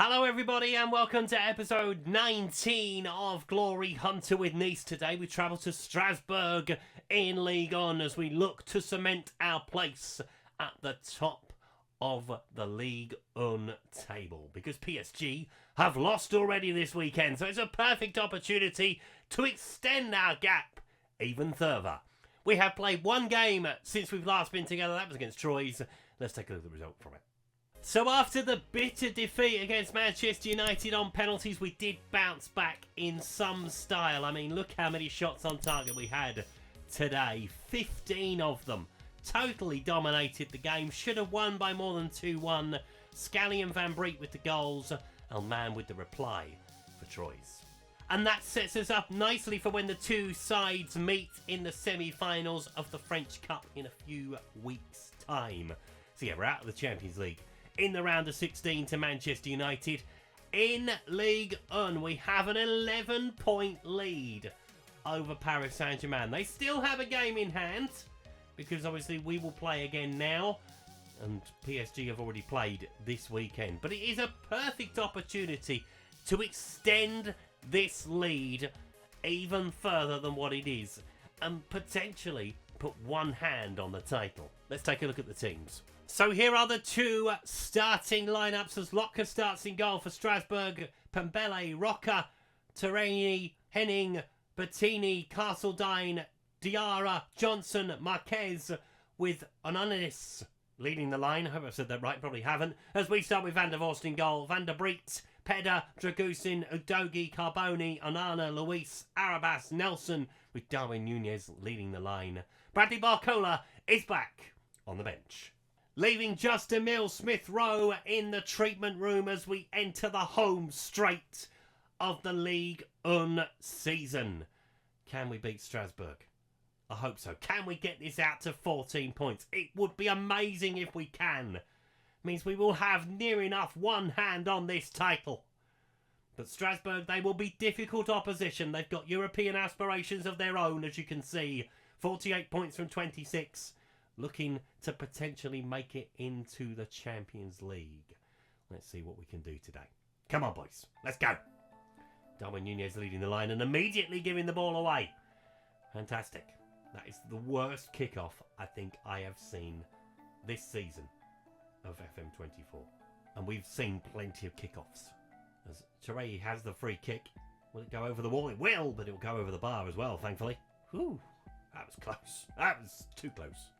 Hello everybody and welcome to episode 19 of Glory Hunter with Nice. Today we travel to Strasbourg in Ligue 1 as we look to cement our place at the top of the Ligue 1 table. Because PSG have lost already this weekend, so it's a perfect opportunity to extend our gap even further. We have played one game since we've last been together, that was against Troyes. Let's take a look at the result from it. So after the bitter defeat against Manchester United on penalties, we did bounce back in some style. I mean, look how many shots on target we had today. 15 of them. Totally dominated the game. Should have won by more than 2-1. Scally and Van Breet with the goals. Elman with the reply for Troyes. And that sets us up nicely for when the two sides meet in the semi-finals of the French Cup in a few weeks' time. So yeah, we're out of the Champions League. In the round of 16 to Manchester United. In Ligue 1, we have an 11-point lead over Paris Saint-Germain. They still have a game in hand, because obviously we will play again now, and PSG have already played this weekend. But it is a perfect opportunity to extend this lead even further than what it is, and potentially put one hand on the title. Let's take a look at the teams. So here are the two starting lineups as Lotka starts in goal for Strasbourg. Pembele, Roca, Terreni, Henning, Bettini, Castledine, Diarra, Johnson, Marquez with Onanis leading the line. I hope I've said that right, probably haven't. As we start with Van der Vorst in goal. Van der Breet, Peda, Dragusin, Udogi, Carboni, Onana, Luis, Arabas, Nelson with Darwin Nunez leading the line. Bradley Barcola is back on the bench. Leaving just Emile Smith-Rowe in the treatment room as we enter the home straight of the Ligue 1 season. Can we beat Strasbourg? I hope so. Can we get this out to 14 points? It would be amazing if we can. It means we will have near enough one hand on this title. But Strasbourg, they will be difficult opposition. They've got European aspirations of their own, as you can see. 48 points from 26. Looking to potentially make it into the Champions League. Let's see what we can do today. Come on, boys. Let's go. Darwin Nunez leading the line and immediately giving the ball away. Fantastic. That is the worst kickoff I think I have seen this season of FM24. And we've seen plenty of kickoffs. As Cherei has the free kick. Will it go over the wall? It will, but it will go over the bar as well, thankfully. Whew. That was close. That was too close.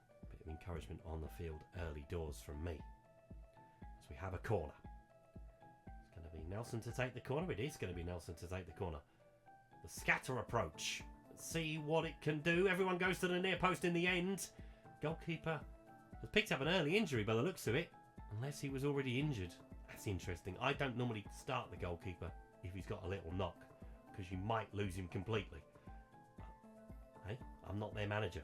Encouragement on the field early doors from me. So we have a corner. It's going to be Nelson to take the corner. It is going to be Nelson to take the corner. The scatter approach. Let's see what it can do. Everyone goes to the near post in the end. Goalkeeper has picked up an early injury by the looks of it. Unless he was already injured. That's interesting. I don't normally start the goalkeeper if he's got a little knock, because you might lose him completely. But, hey, I'm not their manager.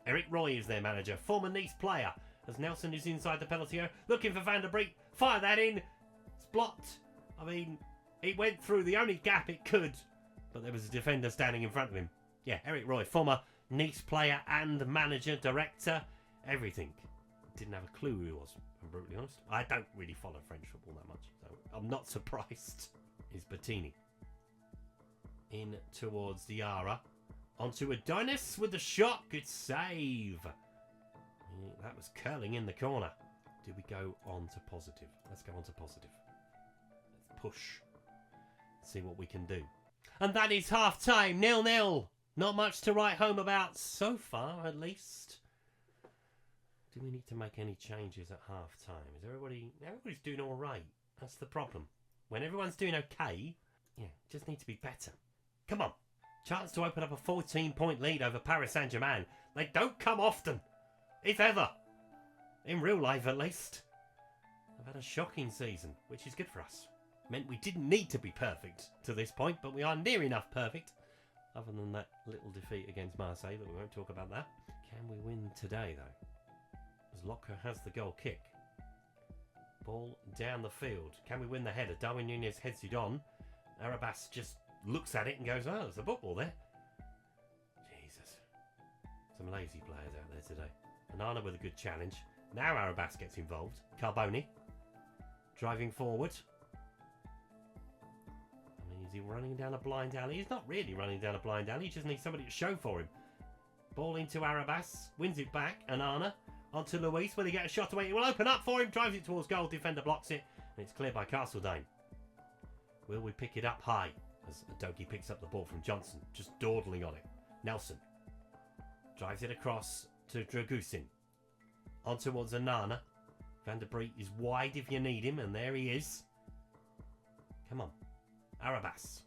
Eric Roy is their manager, former Nice player, as Nelson is inside the penalty area, looking for Van der Breet. Fire that in. It's blocked. I mean, it went through the only gap it could, but there was a defender standing in front of him. Yeah, Eric Roy, former Nice player and manager, director, everything. Didn't have a clue who he was, if I'm brutally honest. I don't really follow French football that much, so I'm not surprised. Is Bettini. In towards Diarra. Onto Adonis with the shot. Good save. That was curling in the corner. Do we go on to positive? Let's go on to positive. Let's push. See what we can do. And that is half time. 0-0. Not much to write home about so far, at least. Do we need to make any changes at half time? Is everybody's doing all right? That's the problem. When everyone's doing okay, yeah, just need to be better. Come on. Chance to open up a 14-point lead over Paris Saint-Germain. They don't come often, if ever. In real life, at least. They've had a shocking season, which is good for us. Meant we didn't need to be perfect to this point, but we are near enough perfect. Other than that little defeat against Marseille, but we won't talk about that. Can we win today, though? As Lotka has the goal kick. Ball down the field. Can we win the header? Darwin Nunez heads it on. Arabas just looks at it and goes, oh, there's a football there. Jesus. Some lazy players out there today. Onana with a good challenge. Now Arabas gets involved. Carboni driving forward. he running down a blind alley? He's not really running down a blind alley. He just needs somebody to show for him. Ball into Arabas. Wins it back. Anana. Onto Luis. Will he get a shot away? It will open up for him. Drives it towards goal. Defender blocks it. And it's cleared by Castledane. Will we pick it up high? As Adogi picks up the ball from Johnson. Just dawdling on it. Nelson. Drives it across to Dragusin. On towards Anana. Van der Breek is wide if you need him. And there he is. Come on. Arabas.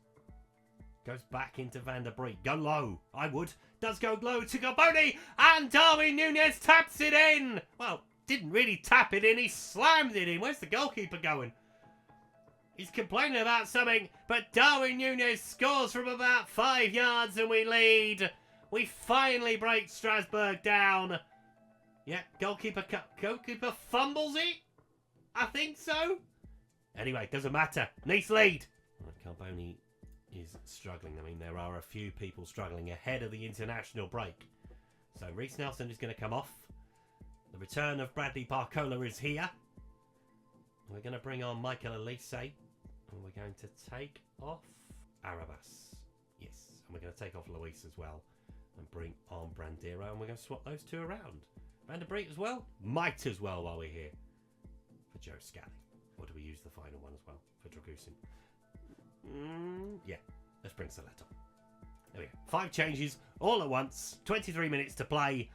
Goes back into Van der Breek. Go low. I would. Does go low to Gaboni. And Darwin Núñez taps it in. Well, didn't really tap it in. He slammed it in. Where's the goalkeeper going? He's complaining about something. But Darwin Núñez scores from about 5 yards and we lead. We finally break Strasbourg down. Yeah, goalkeeper fumbles it. I think so. Anyway, doesn't matter. Nice lead. Right, Carboni is struggling. I mean, there are a few people struggling ahead of the international break. So Reece Nelson is going to come off. The return of Bradley Barcola is here. We're going to bring on Michael Elise. And we're going to take off Arabas. Yes. And we're going to take off Luis as well. And bring on Brandero. And we're going to swap those two around. Van der Breek as well? Might as well while we're here. For Joe Scally. Or do we use the final one as well? For Dragusin? Yeah. Let's bring Salet on. There we go. 5 changes all at once. 23 minutes to play.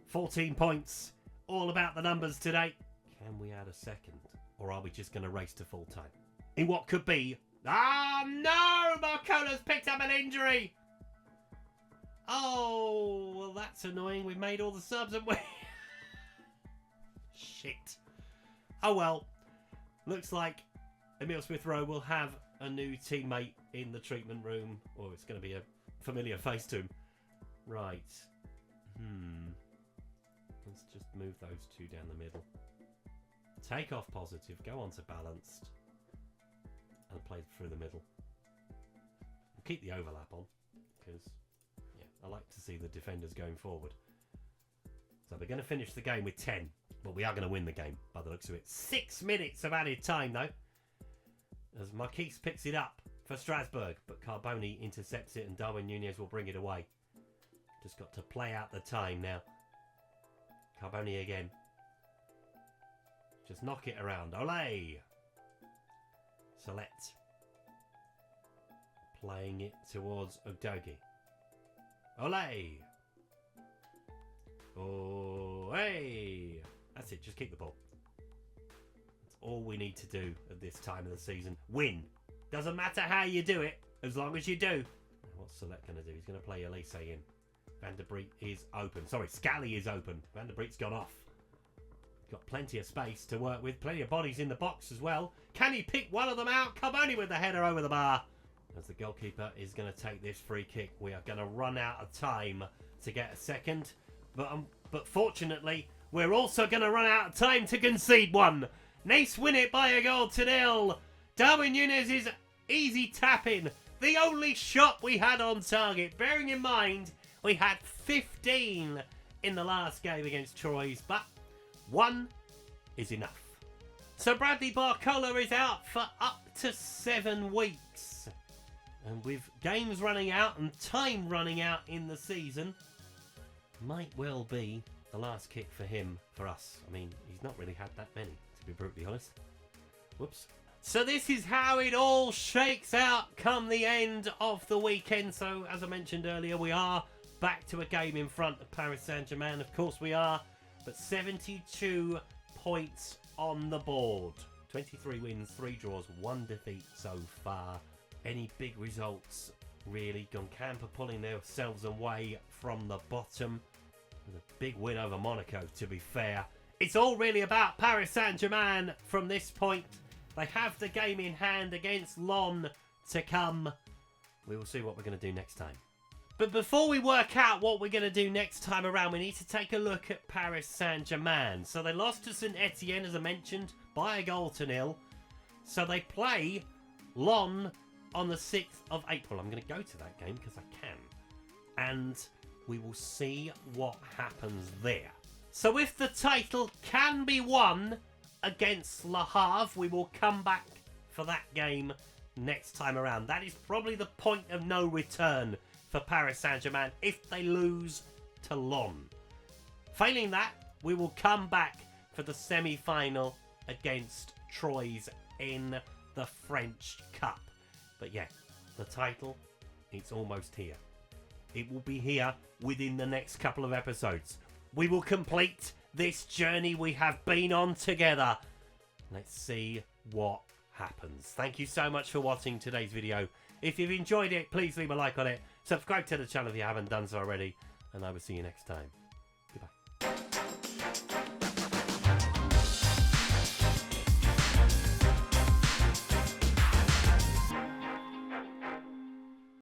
14 points. All about the numbers today. Can we add a second? Or are we just going to race to full time? In what could be... Ah, no! Barcola's picked up an injury! Oh, well, that's annoying. We've made all the subs, haven't we? Shit. Oh, well. Looks like Emile Smith-Rowe will have a new teammate in the treatment room. Or it's going to be a familiar face to him. Right. Let's just move those two down the middle. Take off positive. Go on to balanced. And play through the middle. We'll keep the overlap on. Because... I like to see the defenders going forward. So we're going to finish the game with 10. But we are going to win the game by the looks of it. 6 minutes of added time though. As Marquise picks it up for Strasbourg. But Carboni intercepts it and Darwin Núñez will bring it away. Just got to play out the time now. Carboni again. Just knock it around. Olé! Salet. Playing it towards Udogi. Olé! Oh, hey! That's it, just keep the ball. That's all we need to do at this time of the season. Win! Doesn't matter how you do it, as long as you do. What's Salet going to do? He's going to play Elise in. Van der Breek is open. Sorry, Scally is open. Van der Breek's gone off. Got plenty of space to work with. Plenty of bodies in the box as well. Can he pick one of them out? Carboni with the header over the bar. As the goalkeeper is going to take this free kick. We are going to run out of time to get a second. But fortunately, we're also going to run out of time to concede one. Nice win it by a goal to 0. Darwin Núñez is easy tapping. The only shot we had on target. Bearing in mind, we had 15 in the last game against Troyes. But 1 is enough. So Bradley Barcola is out for up to 7 weeks. And with games running out and time running out in the season, might well be the last kick for him, for us. I mean, he's not really had that many, to be brutally honest. Whoops. So this is how it all shakes out come the end of the weekend. So, as I mentioned earlier, we are back to a game in front of Paris Saint-Germain. Of course we are, but 72 points on the board. 23 wins, 3 draws, 1 defeat so far. Any big results, really? Goncamp pulling themselves away from the bottom. With a big win over Monaco, to be fair. It's all really about Paris Saint-Germain from this point. They have the game in hand against Lyon to come. We will see what we're going to do next time. But before we work out what we're going to do next time around, we need to take a look at Paris Saint-Germain. So they lost to St Etienne, as I mentioned, by a goal to 0. So they play Lyon on the 6th of April. I'm going to go to that game because I can. And we will see what happens there. So if the title can be won against Le Havre, we will come back for that game next time around. That is probably the point of no return for Paris Saint-Germain if they lose to Lyon. Failing that, we will come back for the semi-final against Troyes in the French Cup. But yeah, the title, it's almost here. It will be here within the next couple of episodes. We will complete this journey we have been on together. Let's see what happens. Thank you so much for watching today's video. If you've enjoyed it, please leave a like on it. Subscribe to the channel if you haven't done so already. And I will see you next time. Goodbye.